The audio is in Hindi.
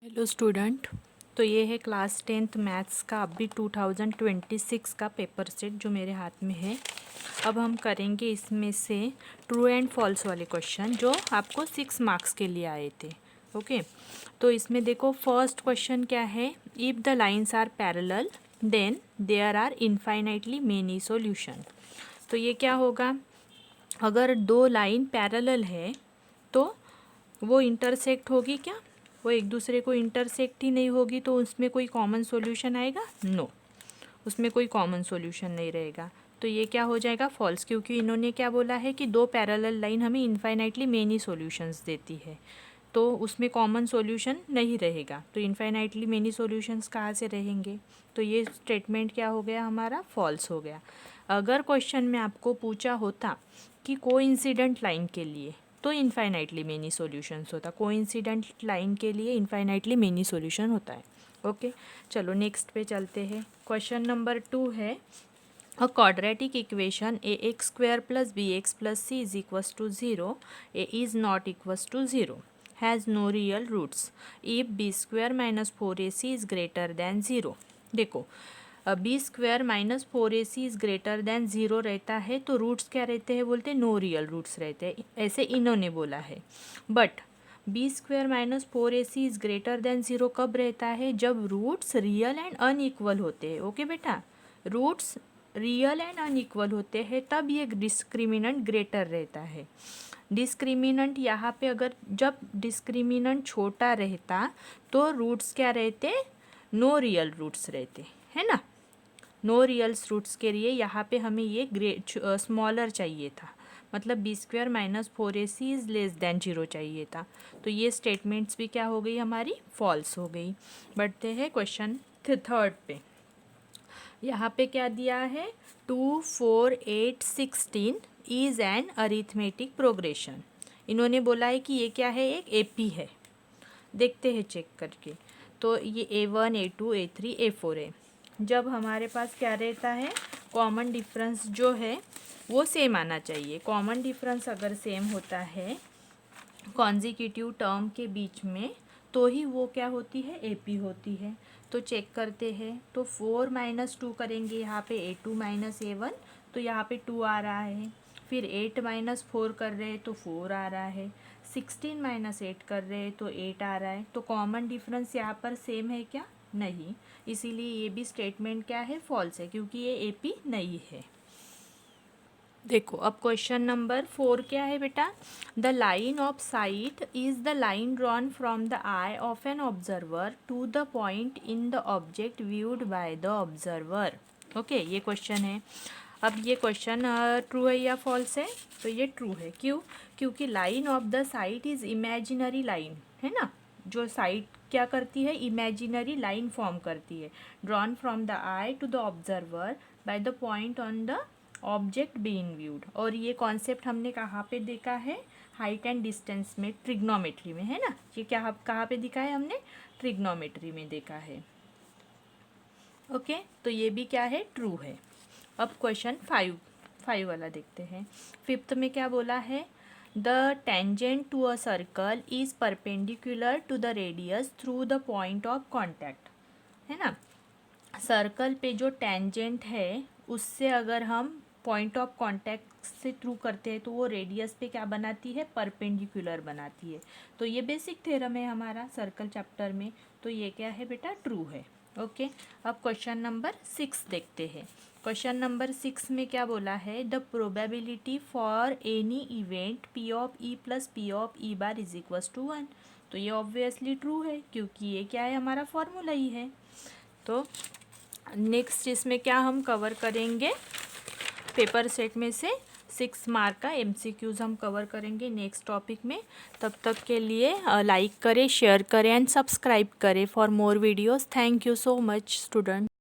Hello student. तो ये है क्लास 10th मैथ्स का अभी 2026 का पेपर सेट जो मेरे हाथ में है। अब हम करेंगे इसमें से ट्रू एंड फॉल्स वाले क्वेश्चन जो आपको 6 मार्क्स के लिए आए थे। ओके, तो इसमें देखो फर्स्ट क्वेश्चन क्या है, if the lines are parallel then there are infinitely many solution. तो ये क्या होगा, अगर दो लाइन पैरेलल है तो वो इंटरसेक्ट होगी क्या, वो एक दूसरे को इंटरसेक्ट ही नहीं होगी तो उसमें कोई कॉमन सॉल्यूशन आएगा? नो, उसमें कोई कॉमन सॉल्यूशन नहीं रहेगा। तो ये क्या हो जाएगा? फॉल्स, क्योंकि इन्होंने क्या बोला है कि दो पैरेलल लाइन हमें इनफाइनाइटली मेनी सॉल्यूशंस देती है, तो उसमें कॉमन सॉल्यूशन नहीं रहेगा। तो इनफाइनाइटली मेनी सॉल्यूशंस कहाँ से रहेंगे? तो ये स्टेटमेंट क्या हो गया हमारा? फॉल्स हो गया। अगर क्वेश्चन में आपको पूछा होता कि कोइंसिडेंट लाइन के लिए तो इनफाइनाइटली मेनी सॉल्यूशंस होता, कोइंसिडेंट लाइन के लिए इनफाइनाइटली मेनी सॉल्यूशन होता है। ओके, चलो नेक्स्ट पे चलते हैं। क्वेश्चन नंबर 2 है, अ quadratic equation ax square plus bx plus c is equals to 0, a is not equals to 0, has no real roots if b square minus 4ac is greater than 0। देखो, B square minus 4ac is greater than 0 रहता है तो रूट्स क्या रहते हैं? बोलते नो रियल रूट्स रहते हैं, ऐसे इन्होंने बोला है। But B square minus 4ac is greater than 0 कब रहता है? जब रूट्स रियल एंड अनइक्वल होते हैं। ओके बेटा, रूट्स रियल एंड अनइक्वल होते हैं तब ये डिस्क्रिमिनेंट ग्रेटर रहता है। डिस्क्रिमिनेंट यहाँ पे अगर जब डिस्क्रिमिनेंट छोटा रहता तो रूट्स क्या रहते? नो रियल रूट्स रहते, है ना। नो रियल्स रूट्स के लिए यहाँ पे हमें ये स्मॉलर चाहिए था, मतलब B square minus 4ac is less than 0 चाहिए था। तो ये स्टेटमेंट्स भी क्या हो गई हमारी? फॉल्स हो गई। बढ़ते हैं क्वेश्चन थर्ड पे। यहाँ पे क्या दिया है? 2, 4, 8, 16 इज़ एन अरिथमेटिक प्रोग्रेशन। इन्होंने बोला है कि ये क्या है? एक एपी है। देखते हैं चेक करके। तो ये A1, A2, A3, A4 है। जब हमारे पास क्या रहता है? कॉमन डिफरेंस जो है वो सेम आना चाहिए। कॉमन डिफरेंस अगर सेम होता है कॉन्जिक्यूटिव टर्म के बीच में तो ही वो क्या होती है? एपी होती है। तो चेक करते हैं। तो 4 - 2 करेंगे यहाँ पे, A2 - A1, तो यहाँ पे 2 आ रहा है। फिर 8 - 4 कर रहे हैं तो 4 आ रहा है। 16 - 8 कर रहे हैं तो 8 आ रहा है। तो कॉमन डिफरेंस यहाँ पर सेम है क्या? नहीं। इसीलिए ये भी स्टेटमेंट क्या है? फॉल्स है, क्योंकि ये एपी नहीं है। देखो अब क्वेश्चन नंबर 4 क्या है बेटा? The line of sight is the line drawn from the eye of an observer to the point in the object viewed by the observer. Okay, ये क्वेश्चन है। अब ये क्वेश्चन ट्रू है या फॉल्स है? तो ये ट्रू है। क्यों? क्योंकि line of the site is imaginary line, है ना। जो साइट क्या करती है? इमेजिनरी लाइन फॉर्म करती है, drawn from the eye to the observer by the point on the object being viewed. और ये कॉन्सेप्ट हमने कहाँ पे देखा है? हाइट एंड डिस्टेंस में, ट्रिग्नोमेट्री में, है ना। ये क्या कहाँ पे दिखा है हमने? ट्रिग्नोमेट्री में देखा है। ओके, तो ये भी क्या है? ट्रू है। अब क्वेश्चन 5 वाला देखते हैं। फिफ्थ में क्या बोला है? The tangent to a circle is perpendicular to the radius through the point of contact, है ना। सर्कल पे जो टेंजेंट है उससे अगर हम पॉइंट ऑफ कांटेक्ट से थ्रू करते हैं तो वो रेडियस पे क्या बनाती है? परपेंडिकुलर बनाती है। तो ये बेसिक थ्योरम है हमारा सर्कल चैप्टर में। तो ये क्या है बेटा? ट्रू है। ओके, अब क्वेश्चन नंबर 6 देखते हैं। क्वेश्चन नंबर 6 में क्या बोला है? The probability for any event P of E plus P of E bar is equals to 1। तो ये ऑब्वियसली ट्रू है, क्योंकि ये क्या है? हमारा फॉर्मूला ही है। तो नेक्स्ट इसमें क्या हम कवर करेंगे? पेपर सेट में से 6 मार्क का MCQs हम कवर करेंगे नेक्स्ट टॉपिक में। तब तक के लिए लाइक करें, शेयर करें एंड सब्सक्राइब करें for more videos. Thank you so much student.